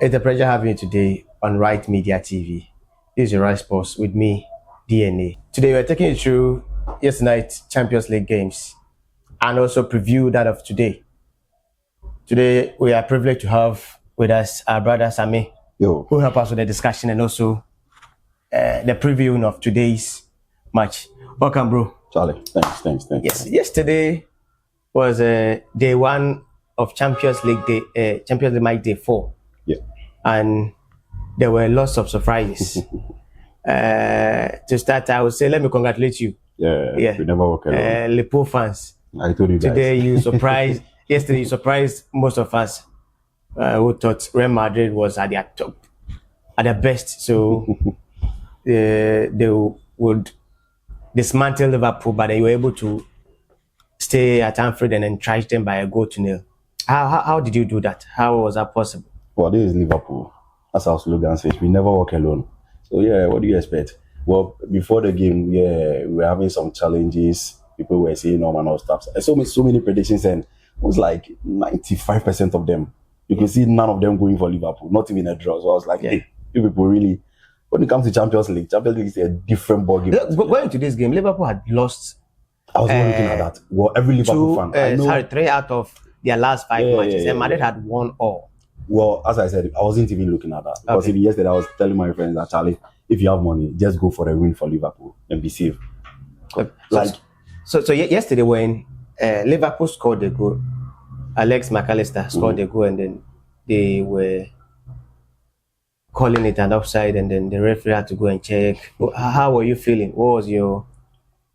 It's a pleasure having you today on Right Media TV. This is your Right Sports with me, DNA. Today we're taking you through yesterday night's Champions League games and also preview that of today. Today we are privileged to have with us our brother Sami, who will help us with the discussion and also the previewing of today's match. Welcome, bro. Charlie, thanks. Yes, yesterday was day one of Champions League match day 4. Yeah. And there were lots of surprises. To start, I would say, let me congratulate you. Yeah. We never walk alone. Liverpool fans. I told you guys. Today you surprised. Yesterday you surprised most of us who thought Real Madrid was at their top, at their best. So they would dismantle Liverpool, but they were able to stay at Anfield and then trash them by a 1-0. How did you do that? How was that possible? Well, this is Liverpool. As our slogan says, we never walk alone. So yeah, what do you expect? Well, before the game, we were having some challenges. People were saying all manner of stuff. So many predictions, and it was like 95% of them. You could see none of them going for Liverpool, not even a draw. So I was like, hey, you people really. When it comes to Champions League is a different ballgame. Going to this game, Liverpool had lost. I was not looking at that. Well, every Liverpool fan. I know, 3 out of their last 5 matches, and Madrid had won all. Well, as I said, I wasn't even looking at that. Because even yesterday, I was telling my friends that, Charlie, if you have money, just go for a win for Liverpool and be safe. So yesterday when Liverpool scored the goal, Alex McAllister scored the goal, and then they were calling it an offside, and then the referee had to go and check. How were you feeling? What was your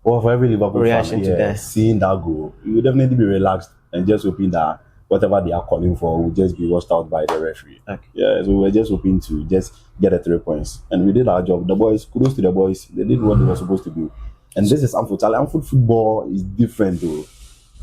for every Liverpool reaction fan, to that? Seeing that goal, you will definitely be relaxed and just hoping that whatever they are calling for will just be washed out by the referee. Okay. Yeah, so we were just hoping to just get the 3 points. And we did our job. The boys, kudos to the boys. They did what they were supposed to do. And this is Anfield. Anfield football is different though.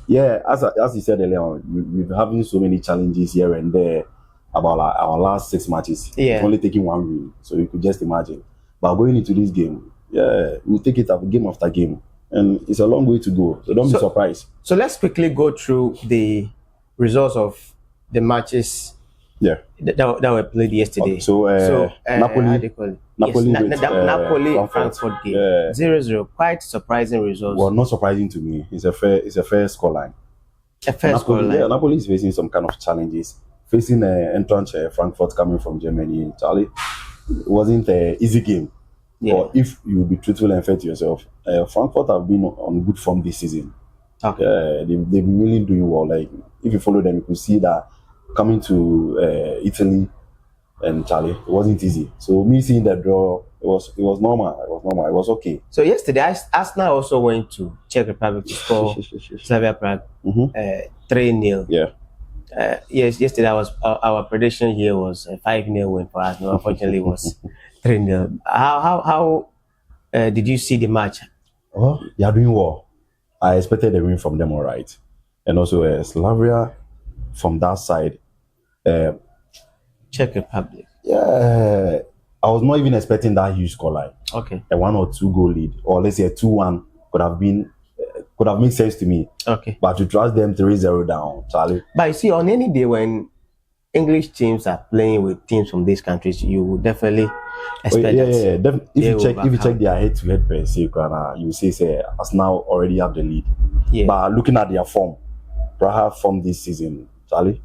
Yeah, as you said earlier on, we've been having so many challenges here and there about our last 6 matches. Yeah. It's only taking 1 win. So you could just imagine. But going into this game, we'll take it game after game. And it's a long way to go. So don't be surprised. So let's quickly go through the results of the matches that were played yesterday. Napoli Frankfurt game 0-0. Quite surprising results. Well, not surprising to me. It's a fair scoreline. A fair scoreline. Yeah, Napoli is facing some kind of challenges. Facing entrance Frankfurt coming from Germany, Charlie, it wasn't an easy game. Yeah. Or if you be truthful and fair to yourself, Frankfurt have been on good form this season. Okay. They've been really doing well. Like if you follow them, you could see that coming to Italy and Charlie, it wasn't easy. So me seeing that draw, it was normal. It was okay. So yesterday, Arsenal also went to Czech Republic to score Slavia Prague 3-0. Yeah. Yes, yesterday our prediction here was a 5-0 win for us. No, unfortunately, it was 3-0. How did you see the match? Oh, they are doing well. I expected a win from them, all right. And also Slavia from that side. Czech Republic. Yeah, I was not even expecting that huge scoreline. Okay. A 1 or 2 goal lead, or let's say a 2-1 could have made sense to me. Okay. But to trust them 3-0 down, Charlie. But you see, on any day when English teams are playing with teams from these countries, you would definitely expect that. If you check their head-to-head per se, you say Arsenal already have the lead. Yeah. But looking at their form, perhaps from this season, Charlie,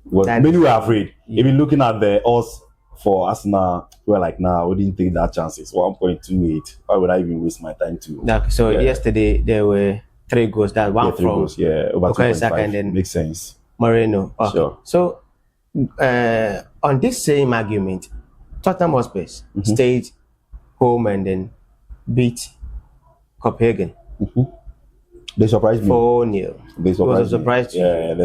many were afraid. Yeah. Even looking at the odds for Arsenal, we're like, nah, we didn't take that chances. 1.28. Why would I even waste my time to? Okay, so yesterday there were 3 goals. That one from goals, over 2.5. and then makes sense. Moreno. Okay. Sure. So on this same argument, Tottenham Hotspur stayed home and then beat Copenhagen. They surprised me. 4-0. They surprised me. It was a surprise to you. Yeah, the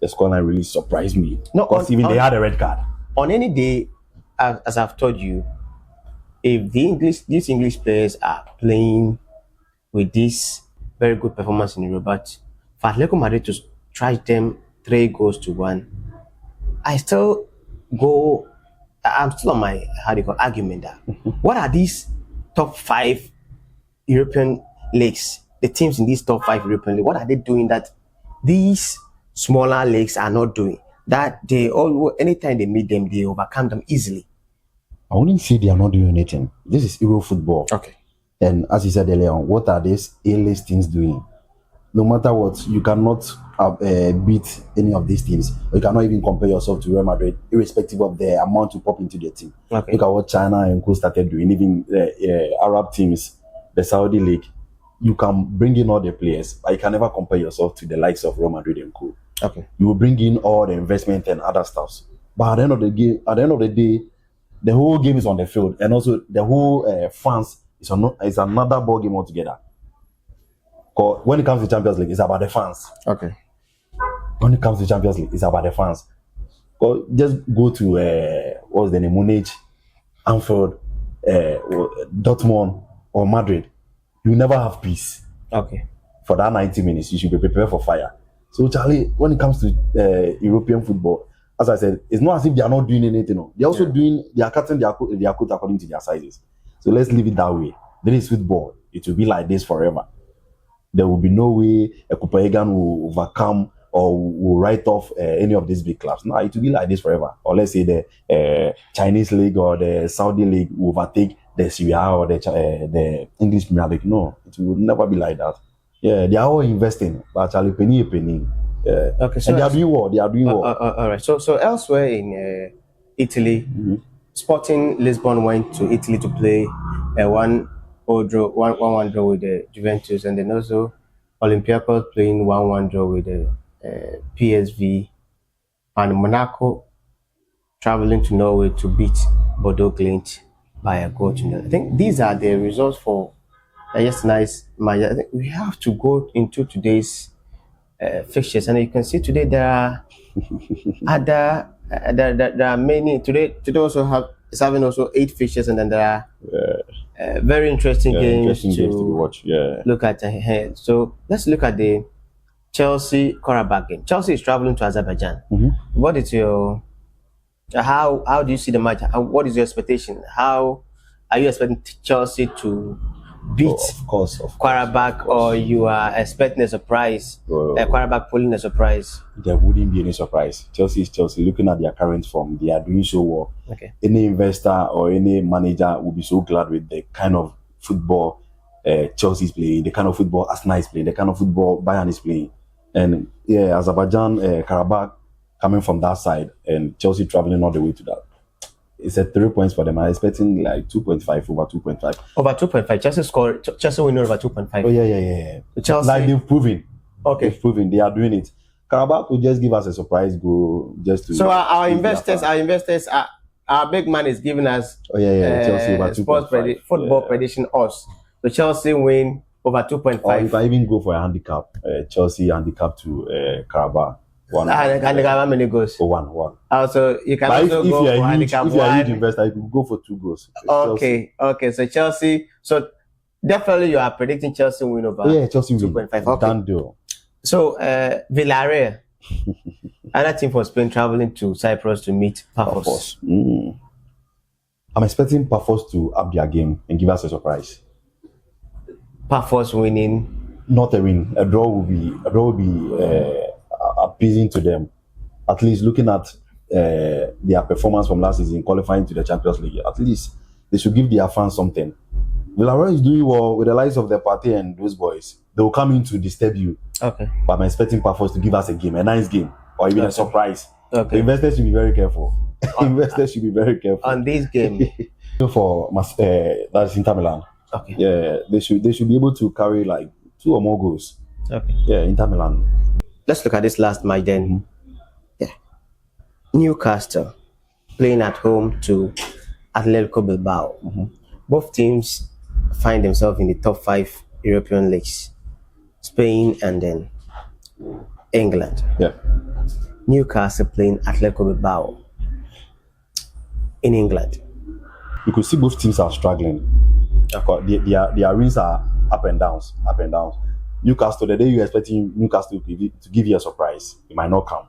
scoreline really surprised me. Because even they had a red card. On any day, as I've told you, if these English players are playing with this very good performance in Europe, but for Atletico Madrid to trash them 3-1, I'm still on my argument that what are these top 5 European leagues? The teams in these top 5 European leagues, what are they doing that these smaller leagues are not doing? that they all, anytime they meet them, they overcome them easily. I wouldn't say they are not doing anything. This is Euro football. Okay. And as you said earlier, what are these A-list teams doing? No matter what, you cannot beat any of these teams. You cannot even compare yourself to Real Madrid, irrespective of the amount you pop into their team. Okay. Look at what China and Co started doing. Even Arab teams, the Saudi League, you can bring in all the players, but you can never compare yourself to the likes of Real Madrid and Co. Okay. You will bring in all the investment and other stuff, but at the end of the day, the whole game is on the field, and also the whole fans is another ball game altogether. Because when it comes to Champions League, it's about the fans. Okay. When it comes to Champions League, it's about the fans. Just go to what's the name, Munich, Anfield, Dortmund, or Madrid. You never have peace. Okay. For that 90 minutes, you should be prepared for fire. So, Charlie, when it comes to European football, as I said, it's not as if they are not doing anything. No. They're also they are cutting their coat according to their sizes. So let's leave it that way. Then it's football. It will be like this forever. There will be no way a Copenhagen will overcome or will write off any of these big clubs. No, it will be like this forever. Or let's say the Chinese league or the Saudi league will overtake the Serie A or the English Premier League. No, it will never be like that. Yeah, they are all investing, but actually penny a penny. Yeah. Okay, so and they are doing well. They are doing well. All right. So elsewhere in Italy, Sporting Lisbon went to Italy to play a 1-1 draw with the Juventus, and then also Olympiacos playing 1-1 draw with the PSV, and Monaco traveling to Norway to beat Bodo Glimt by a goal to nil. I think these are the results for yesterday's match. I think we have to go into today's fixtures, and you can see today there are other there are many. Today also is having also 8 fixtures, and then there are very interesting games to watch. Yeah. Look at ahead. So let's look at the Chelsea Karabakh game. Chelsea is traveling to Azerbaijan. What is your how do you see the match? What is your expectation? How are you expecting Chelsea to beat of course. Karabakh, or you are expecting a surprise? Karabakh pulling a surprise? There wouldn't be any surprise. Chelsea is Chelsea. Looking at their current form, they are doing so well. Okay. Any investor or any manager will be so glad with the kind of football Chelsea is playing, the kind of football Arsenal is playing, the kind of football Bayern is playing. And yeah, Azerbaijan, Karabakh coming from that side, and Chelsea traveling all the way to that. It's at 3 points for them. I'm expecting like 2.5 over 2.5. Over 2.5. Chelsea winning over 2.5. Oh yeah. Chelsea, like they've proven. Okay. They've proven they are doing it. Karabakh will just give us a surprise goal just to. So our investors, our big man is giving us. Oh yeah. Chelsea over 2.5. Football prediction odds. So Chelsea win over 2.5. Or you can even go for a handicap. Chelsea handicap to Karabakh. How many goals? For one. Also, you can also go for handicap 1. If you are a huge investor, you can go for 2 goals. Okay. So Chelsea. So definitely you are predicting Chelsea win over. Oh, yeah, Chelsea 2.5. Okay. Okay. Done deal. So Villarreal, another team for Spain, traveling to Cyprus to meet Paphos. I'm expecting Paphos to up their game and give us a surprise. Paphos winning. Not a win. A draw will be appeasing to them. At least looking at their performance from last season, qualifying to the Champions League, at least they should give their fans something. Villarreal is doing well with the likes of the party and those boys. They will come in to disturb you. Okay. But I'm expecting Paphos to give us a nice game, or even a surprise. Okay. The investors should be very careful. Investors should be very careful on this game. For that's Inter Milan. Okay. Yeah, they should be able to carry like 2 or more goals. Okay. Yeah, Inter Milan. Let's look at this last match then. Yeah. Newcastle playing at home to Atletico Bilbao. Both teams find themselves in the top 5 European leagues, Spain and then England. Yeah. Newcastle playing Atletico Bilbao in England. You could see both teams are struggling. Their wins are up and downs. Newcastle, the day you're expecting Newcastle to give you a surprise, it might not come.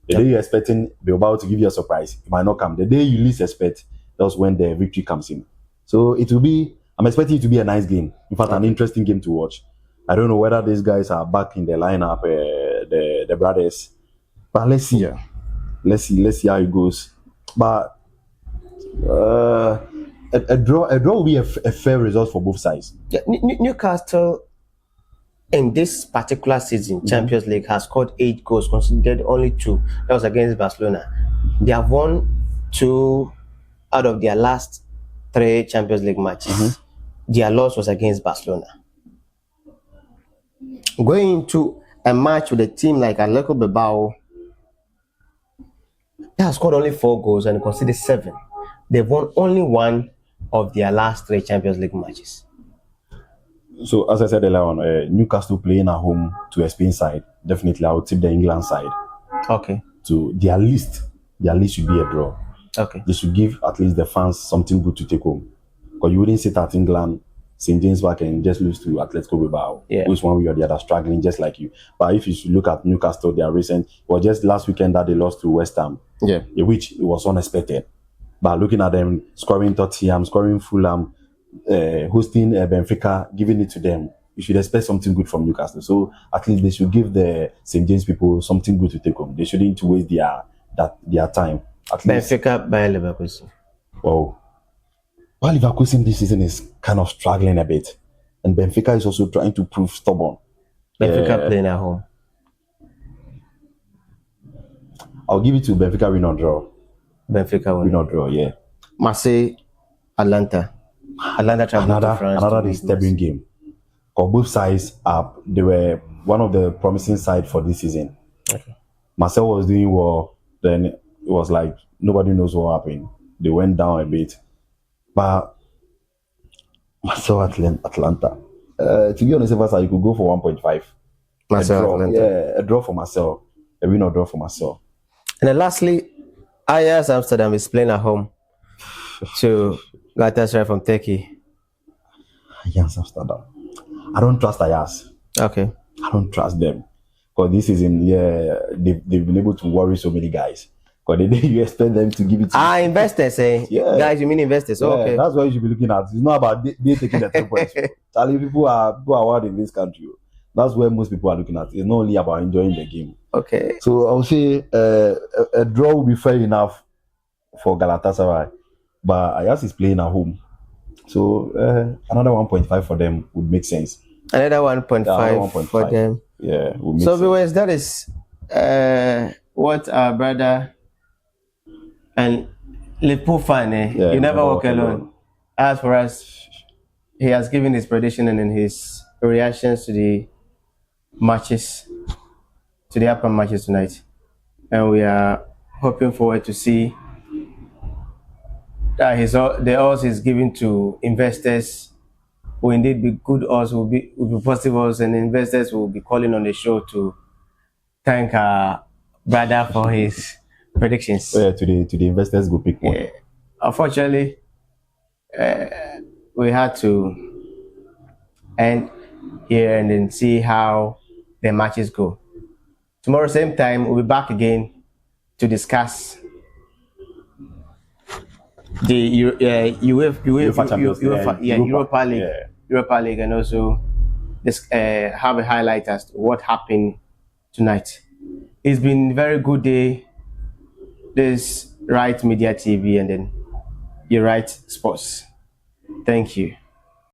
The day you're expecting Bilbao to give you a surprise, it might not come. The day you least expect, that's when the victory comes in. So I'm expecting it to be a nice game. In fact, an interesting game to watch. I don't know whether these guys are back in the lineup, the brothers. But let's see. Yeah. let's see how it goes. But a draw will be a fair result for both sides. Yeah, Newcastle in this particular season, Champions League, has scored 8 goals, conceded only 2. That was against Barcelona. They have won 2 out of their last 3 Champions League matches. Their loss was against Barcelona. Going into a match with a team like Atletico Bilbao, they have scored only 4 goals and conceded 7. They've won only 1 of their last 3 Champions League matches. So, as I said earlier on, Newcastle playing at home to a Spain side, definitely I would tip the England side. Okay. So, their list should be a draw. Okay. They should give at least the fans something good to take home. Because you wouldn't sit at England, St. James Park, and just lose to Atletico Bilbao. Yeah. Which one way or the other struggling just like you. But if you should look at Newcastle, their recent, well, just last weekend that they lost to West Ham. Yeah. Which it was unexpected. But looking at them, scoring Tottenham, scoring Fulham, hosting Benfica, giving it to them, you should expect something good from Newcastle. So at least they should give the St. James people something good to take home. They shouldn't waste their time. At least. Benfica by Leverkusen. Wow. While Leverkusen this season is kind of struggling a bit, and Benfica is also trying to prove stubborn. Benfica playing at home. I'll give it to Benfica win or draw. Benfica Win or draw, yeah. Marseille, Atlanta. Atlanta traveled to France. Another disturbing game. Because both sides they were one of the promising sides for this season. Okay. Marseille was doing well, then it was like nobody knows what happened. They went down a bit. But Marseille Atlanta. To be honest, you could go for 1.5. Marseille Atlanta. Yeah, a draw for Marseille. A win or draw for Marseille. And then lastly, Ajax Amsterdam is playing at home to Galatasaray from Turkey. Ajax Amsterdam. I don't trust Ajax. Okay. I don't trust them. Because this season, they've been able to worry so many guys. Because you expect them to give it to investors, eh? Yeah. Guys, you mean investors? Yeah, Okay. that's what you should be looking at. It's not about they taking the 3 points. Charlie, people are wild in this country. That's where most people are looking at. It's not only about enjoying the game. Okay. So I would say a draw will be fair enough for Galatasaray. But Ajax is playing at home. So another 1.5 for them would make sense. Another 1.5 for them. Yeah. So viewers, that is what our brother and Liverpool fan, you never walk alone. As for us, he has given his prediction and in his reactions to the matches, to the upcoming matches tonight. And we are hoping forward to see that the odds he's giving to investors will indeed be good odds, will be positive odds, and investors will be calling on the show to thank our brother for his predictions. To the investors go pick one. Unfortunately, we had to end here and then see how the matches go. Tomorrow, same time, we'll be back again to discuss the Europa League, and also this have a highlight as to what happened tonight. It's been a very good day. This Right Media TV and then your Right Sports. Thank you.